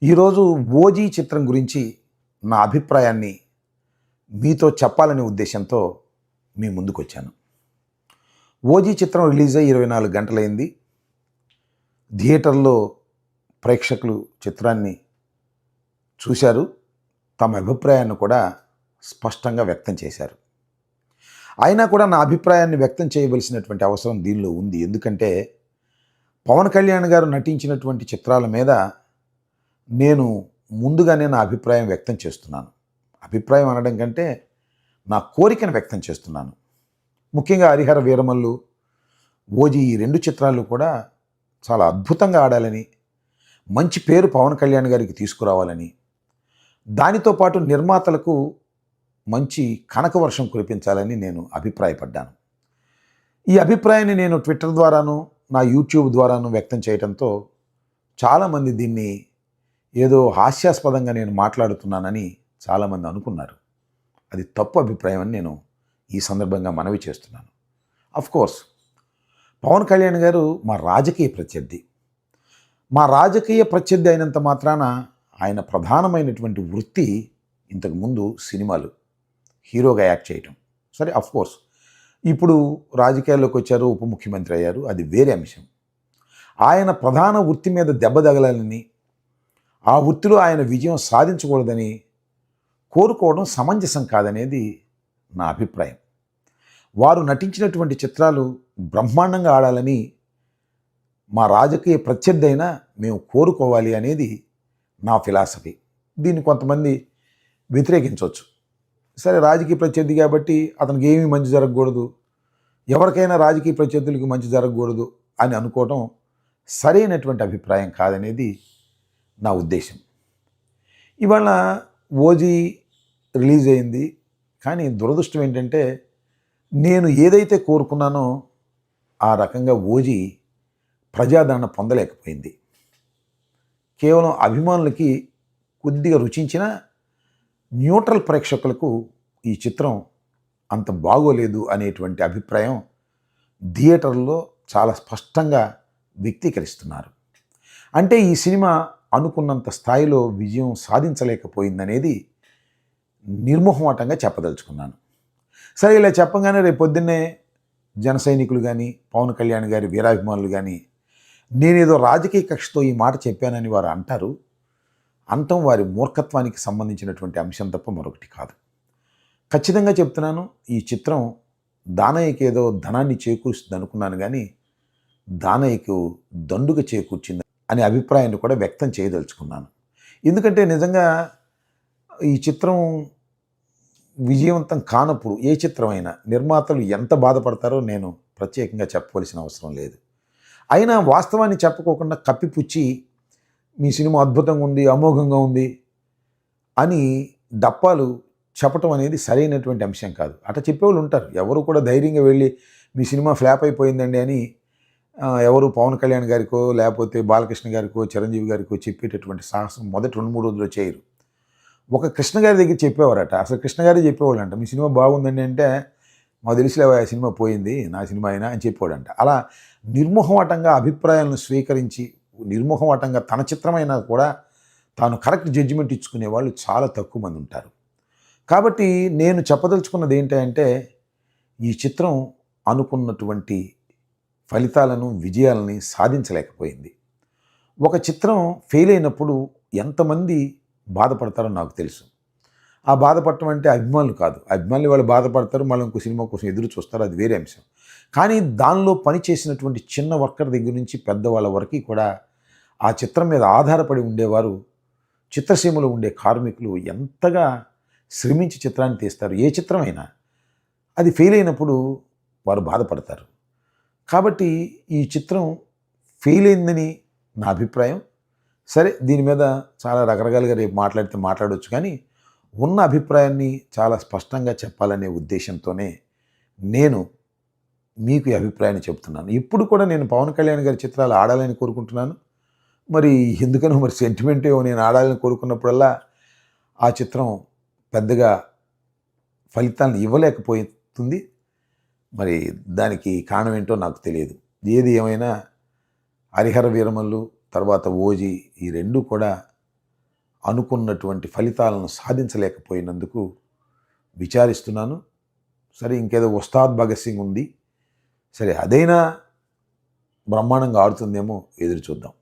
ఈరోజు 'ఓజీ' చిత్రం గురించి నా అభిప్రాయాన్ని మీతో చెప్పాలనే ఉద్దేశంతో మీ ముందుకొచ్చాను. 'ఓజీ' చిత్రం రిలీజ్ అయ్యి 24 గంటలైంది. థియేటర్‌లో ప్రేక్షకులు చిత్రాన్ని చూశారు. తమ అభిప్రాయాన్ని కూడా స్పష్టంగా వ్యక్తం చేశారు. అయినా కూడా నా అభిప్రాయాన్ని వ్యక్తం చేయవలసినటువంటి అవసరం దీనిలో ఉంది. ఎందుకంటే పవన్ కళ్యాణ్ గారు నటించినటువంటి చిత్రాల మీద నేను ముందుగానే నా అభిప్రాయం వ్యక్తం చేస్తున్నాను. అభిప్రాయం అనడం కంటే నా కోరికను వ్యక్తం చేస్తున్నాను. ముఖ్యంగా 'హరిహర వీరమల్లు', 'ఓజీ' ఈ 2 చిత్రాలు కూడా చాలా అద్భుతంగా ఆడాలని, మంచి పేరు పవన్ కళ్యాణ్ గారికి తీసుకురావాలని, దానితో పాటు నిర్మాతలకు మంచి కనక వర్షం కురిపించాలని నేను అభిప్రాయపడ్డాను. ఈ అభిప్రాయాన్ని నేను ట్విట్టర్ ద్వారాను, నా యూట్యూబ్ ద్వారాను వ్యక్తం చేయడంతో చాలామంది దీన్ని ఏదో హాస్యాస్పదంగా నేను మాట్లాడుతున్నానని చాలామంది అనుకున్నారు. అది తప్పు అభిప్రాయం అని నేను ఈ సందర్భంగా మనవి చేస్తున్నాను. అఫ్కోర్స్ పవన్ కళ్యాణ్ గారు మా రాజకీయ ప్రత్యర్థి. మా రాజకీయ ప్రత్యర్థి అయినంత మాత్రాన ఆయన ప్రధానమైనటువంటి వృత్తి ఇంతకుముందు సినిమాలు, హీరోగా యాక్ట్ చేయటం. సరే, అఫ్కోర్స్ ఇప్పుడు రాజకీయాల్లోకి వచ్చారు, ఉప ముఖ్యమంత్రి అయ్యారు, అది వేరే అంశం. ఆయన ప్రధాన వృత్తి మీద దెబ్బ తగలాలని, ఆ వృత్తిలో ఆయన విజయం సాధించకూడదని కోరుకోవడం సమంజసం కాదనేది నా అభిప్రాయం. వారు నటించినటువంటి చిత్రాలు బ్రహ్మాండంగా ఆడాలని మా రాజకీయ ప్రత్యర్థి అయినా మేము కోరుకోవాలి అనేది నా ఫిలాసఫీ. దీన్ని కొంతమంది వ్యతిరేకించవచ్చు. సరే, రాజకీయ ప్రత్యర్థి కాబట్టి అతనికి ఏమీ మంచి జరగకూడదు, ఎవరికైనా రాజకీయ ప్రత్యర్థులకి మంచి జరగకూడదు అని అనుకోవడం సరైనటువంటి అభిప్రాయం కాదనేది నా ఉద్దేశం. ఇవాళ 'ఓజీ' రిలీజ్ అయింది. కానీ దురదృష్టం ఏంటంటే నేను ఏదైతే కోరుకున్నానో ఆ రకంగా 'ఓజీ' ప్రజాదరణ పొందలేకపోయింది. కేవలం అభిమానులకి కొద్దిగా రుచించిన న్యూట్రల్ ప్రేక్షకులకు ఈ చిత్రం అంత బాగోలేదు అనేటువంటి అభిప్రాయం థియేటర్లో చాలా స్పష్టంగా వ్యక్తీకరిస్తున్నారు. అంటే ఈ సినిమా అనుకున్నంత స్థాయిలో విజయం సాధించలేకపోయిందనేది నిర్మోహమాటంగా చెప్పదలుచుకున్నాను. సరే, ఇలా చెప్పగానే రేపు పొద్దున్నే జన సైనికులు కానీ, పవన్ కళ్యాణ్ గారి వీరాభిమానులు కానీ నేనేదో రాజకీయ కక్షతో ఈ మాట చెప్పానని వారు అంటారు. అంతం వారి మూర్ఖత్వానికి సంబంధించినటువంటి అంశం తప్ప మరొకటి కాదు. ఖచ్చితంగా చెప్తున్నాను, ఈ చిత్రం దానయ్యకి ఏదో ధనాన్ని చేకూరుస్తుంది అనుకున్నాను, కానీ దానయ్యకు దండుగ చేకూర్చింది అనే అభిప్రాయాన్ని కూడా వ్యక్తం చేయదలుచుకున్నాను. ఎందుకంటే నిజంగా ఈ చిత్రం విజయవంతం కానప్పుడు ఏ చిత్రమైనా నిర్మాతలు ఎంత బాధపడతారో నేను ప్రత్యేకంగా చెప్పవలసిన అవసరం లేదు. అయినా వాస్తవాన్ని చెప్పుకోకుండా కప్పిపుచ్చి మీ సినిమా అద్భుతంగా ఉంది, అమోఘంగా ఉంది అని డప్పాలు చెప్పటం అనేది సరైనటువంటి అంశం కాదు. అట్లా చెప్పేవాళ్ళు ఉంటారు. ఎవరు కూడా ధైర్యంగా వెళ్ళి మీ సినిమా ఫ్లాప్ అయిపోయిందండి అని ఎవరు పవన్ కళ్యాణ్ గారికో, లేకపోతే బాలకృష్ణ గారికో, చిరంజీవి గారికో చెప్పేటటువంటి సాహసం మొదటి 2-3 రోజుల్లో చేయరు. ఒక కృష్ణ గారి దగ్గర చెప్పేవారట. అసలు కృష్ణ గారే చెప్పేవాళ్ళంట, మీ సినిమా బాగుందండి అంటే మాకు తెలిసిలేవా ఆ సినిమా పోయింది, నా సినిమా అయినా అని చెప్పేవాడంట. అలా నిర్మోహమాటంగా అభిప్రాయాలను స్వీకరించి, నిర్మోహమాటంగా తన చిత్రమైనా కూడా తాను కరెక్ట్ జడ్జిమెంట్ ఇచ్చుకునే వాళ్ళు చాలా తక్కువ మంది ఉంటారు. కాబట్టి నేను చెప్పదలుచుకున్నది ఏంటంటే ఈ చిత్రం అనుకున్నటువంటి ఫలితాలను, విజయాలని సాధించలేకపోయింది. ఒక చిత్రం ఫెయిల్ అయినప్పుడు ఎంతమంది బాధపడతారో నాకు తెలుసు. ఆ బాధపడటం అంటే అభిమానులు కాదు. అభిమానులు వాళ్ళు బాధపడతారు, మళ్ళీ ఇంకో సినిమా కోసం ఎదురు చూస్తారు, అది వేరే అంశం. కానీ దానిలో పనిచేసినటువంటి చిన్న వర్కర్ దగ్గర నుంచి పెద్దవాళ్ళ వరకు కూడా ఆ చిత్రం మీద ఆధారపడి ఉండేవారు, చిత్రసీమలో ఉండే కార్మికులు ఎంతగా శ్రమించి చిత్రాన్ని తీస్తారు. ఏ చిత్రమైనా అది ఫెయిల్ అయినప్పుడు వారు బాధపడతారు. కాబట్టి ఈ చిత్రం ఫెయిల్ అయిందని నా అభిప్రాయం. సరే, దీని మీద చాలా రకరకాలుగా రేపు మాట్లాడితే మాట్లాడవచ్చు, కానీ ఉన్న అభిప్రాయాన్ని చాలా స్పష్టంగా చెప్పాలనే ఉద్దేశంతోనే నేను మీకు ఈ అభిప్రాయాన్ని చెప్తున్నాను. ఇప్పుడు కూడా నేను పవన్ కళ్యాణ్ గారి చిత్రాలు ఆడాలని కోరుకుంటున్నాను. మరి ఎందుకనో మరి సెంటిమెంట్ నేను ఆడాలని కోరుకున్నప్పుడల్లా ఆ చిత్రం పెద్దగా ఫలితాలను ఇవ్వలేకపోతుంది. మరి దానికి కారణం ఏంటో నాకు తెలియదు. ఏది ఏమైనా 'హరిహర వీరమల్లు' తర్వాత 'ఓజీ' ఈ 2 కూడా అనుకున్నటువంటి ఫలితాలను సాధించలేకపోయినందుకు విచారిస్తున్నాను. సరే, ఇంకేదో ఉస్తాద్ భగత్ సింగ్ ఉంది, సరే అదైనా బ్రహ్మాండంగా ఆడుతుందేమో ఎదురు చూద్దాం.